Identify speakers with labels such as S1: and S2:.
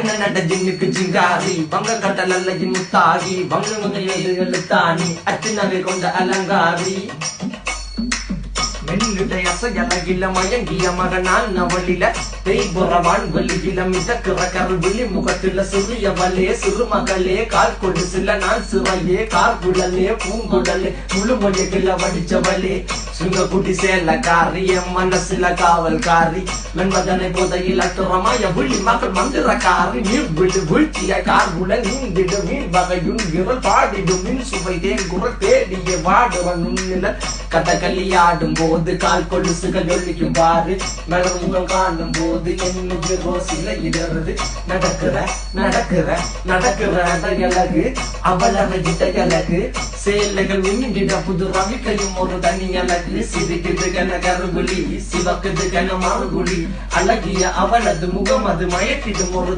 S1: நட ஜின்னுக்கு ஜிங்காரி வங்க கடலல்ல முத்தாகி வங்க எழுத்தாணி அச்சுநகை கொண்ட அலங்காரி மெல்லுடைய அசையலகில மயங்கிய மகனான் நவளில தேய்புறவான் வெளியில மிதக்கிற கருவிழி முகத்தில சிறியவளே சிறுமகளே கால் கொடு சில நான் சிறையே கார்குழலே பூங்குடலே முழுமொழிகள வடிச்சவளே சுங்கக்குட்டி சேலக்காரி என் மனசுல காவல்காரி மென்பதனை போதையில் அத்துறமாய விழி மகள் மந்திரக்காரி நீர் விழு வீழ்ச்சிய கார்குழல் நீந்திடு மீன் வகையுன் விரல் பாடிடும் மின் சுவை தேங்குறல் தேடிய வாடுவ நுண்ணில கதகளியாடும் போது கால் கொலுசுகள் ஒழிக்கும் பாரு மலர் முகம் காணும் போது என்னுடைய ரோசில இடறது நடக்கிற நடக்கிற நடக்கிற அழகு அவளகிட்ட அழகு சேலைகள் உண்ணிட புது ரவிக்கையும் ஒரு தனி அழகு சிரிக்குது கன கருகுலி சிவக்குது கன மறுகுலி அழகிய அவளது முகம் அது மயக்கிடும் ஒரு